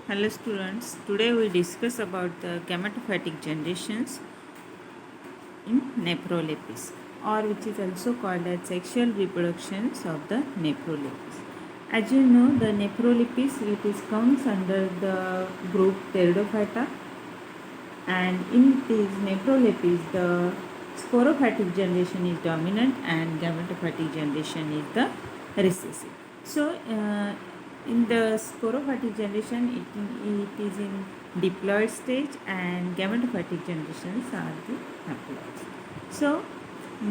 Hello students, today we discuss about the gametophytic generations in Nephrolepis, or which is also called as sexual reproductions of the Nephrolepis. As you know, the Nephrolepis it is comes under the group Pteridophyta, and in these Nephrolepis the sporophytic generation is dominant and gametophytic generation is the recessive. So in the sporophytic generation it is in diploid stage and gametophytic generations are the haploids. So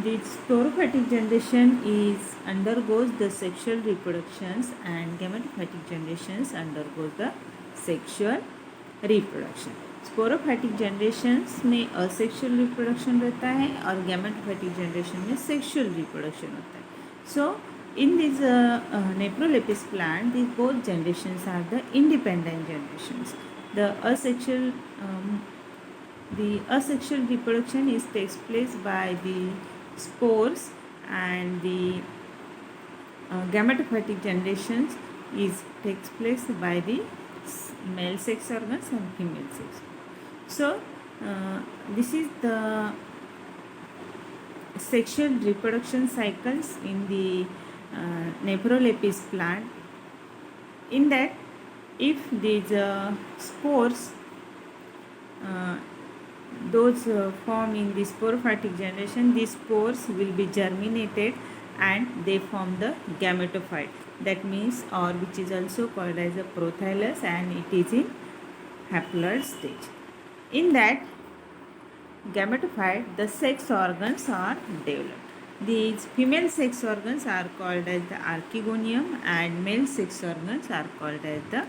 the sporophytic generation is undergoes the sexual reproductions and gametophytic generations undergoes the sexual reproduction. Sporophytic generations में asexual reproduction रहता है और gametophytic generation में sexual reproduction होता है. सो in this Nephrolepis plant, these both generations are the independent generations. The asexual reproduction takes place by the spores, and the gametophytic generations takes place by the male sex organs and female sex. So this is the sexual reproduction cycles in the Nephrolepis plant. In that, if these spores those form in the sporophytic generation, these spores will be germinated and they form the gametophyte. That means, or which is also called as a prothallus, and it is in haploid stage. In that gametophyte, the sex organs are developed. These female sex organs are called as the archegonium and male sex organs are called as the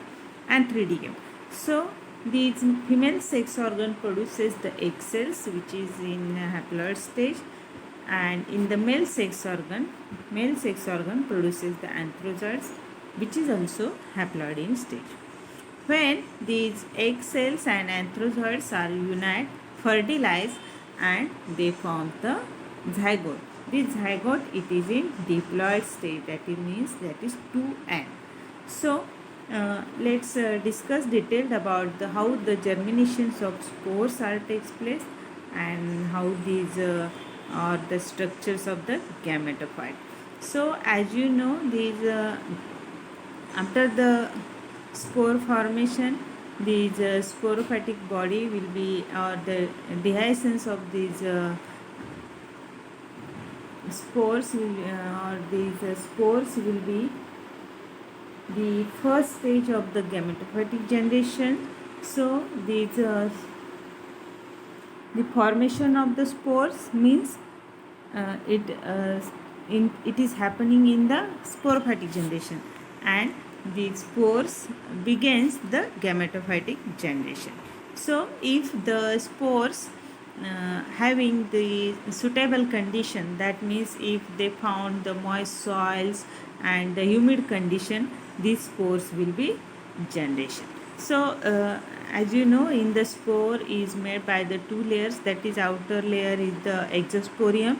antheridium. So these female sex organ produces the egg cells which is in haploid stage, and in the male sex organ produces the anthrozoids which is also haploid in stage. When these egg cells and anthrozoids are unite, fertilize, and they form the zygote. This zygote it is in diploid stage, that it means that is 2N. So let's discuss detailed about how the germinations of spores takes place and how these are the structures of the gametophyte. So as you know, these after the spore formation, these sporophytic body will be, or the dehiscence of these spores will be the first stage of the gametophytic generation. So these the formation of the spores means it is happening in the sporophytic generation, and the spores begins the gametophytic generation. So if the spores having the suitable condition, that means if they found the moist soils and the humid condition, these spores will be generation. So as you know, in the spore is made by the two layers, that is outer layer is the exosporium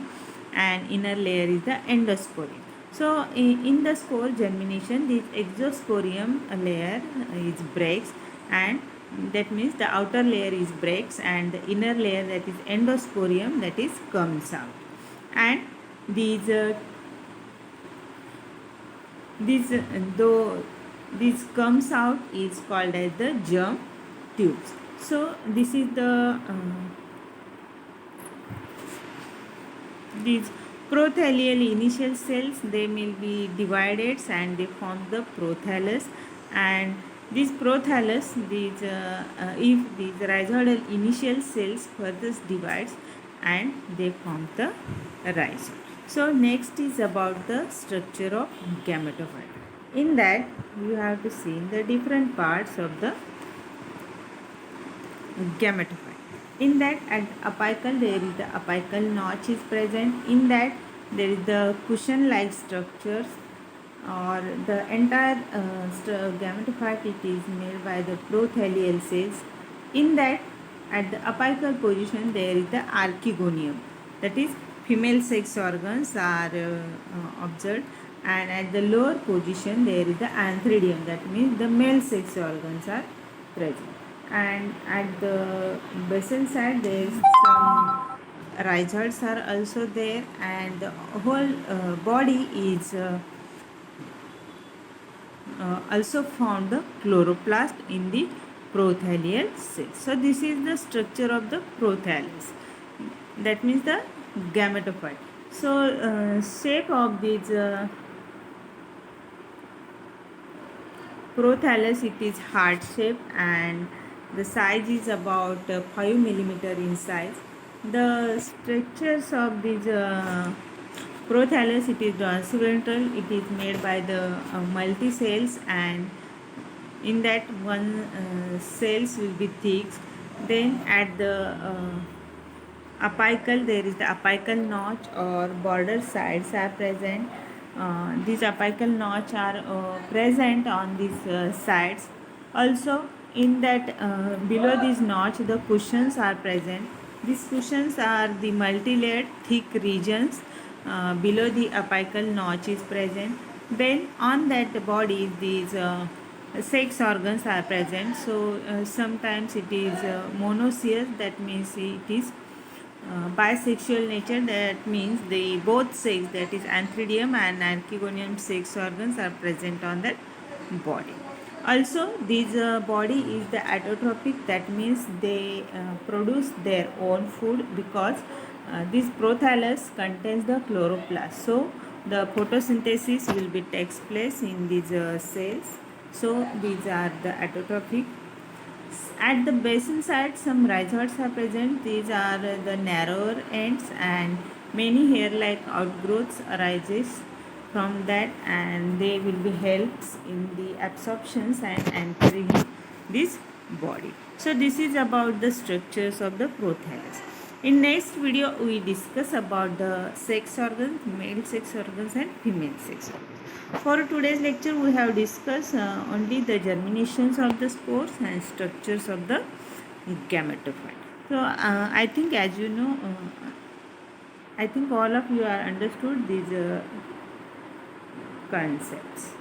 and inner layer is the endosporium. So in the spore germination, this exosporium layer is breaks, and that means the outer layer is breaks and the inner layer, that is endosporium, that is comes out, and this comes out is called as the germ tubes. So this is the these prothallus initial cells, they will be divided and they form the prothallus, and these prothallus, if these rhizoidal initial cells further divides and they form the rhizome. So next is about the structure of gametophyte. In that you have to see the different parts of the gametophyte. In that, at apical there is the apical notch is present. In that there is the cushion like structures, or the entire gametophyte it is made by the prothallial cells. In that, at the apical position there is the archegonium, that is female sex organs are observed, and at the lower position there is the antheridium, that means the male sex organs are present. And at the basal side there is some rhizoids are also there, and the whole body is also found the chloroplast in the prothallus cells. So this is the structure of the prothallus. That means the gametophyte. So shape of these prothallus, it is heart shape, and the size is about 5 millimeter in size. The structures of these prothallus, it is dorsiventral. It is made by the multi cells, and in that one cells will be thick. Then at the apical, there is the apical notch or border sides are present. These apical notch are present on these sides. Also in that below this notch the cushions are present. These cushions are the multi-layered thick regions below the apical notch is present. Then on that body these sex organs are present. So sometimes it is monoecious, that means it is bisexual nature, that means the both sex, that is antheridium and archegonium sex organs are present on that body. Also this body is the autotrophic, that means they produce their own food, because this prothallus contains the chloroplast. So the photosynthesis will be takes place in these cells. So these are the autotrophic. At the basal side some rhizoids are present. These are the narrower ends, and many hair-like outgrowths arises from that, and they will be helps in the absorptions and entering this body. So this is about the structures of the prothallus. In next video we discuss about the sex organs, male sex organs and female sex organs. For today's lecture we have discussed only the germinations of the spores and structures of the gametophyte. So I think, as you know, I think all of you are understood these concepts.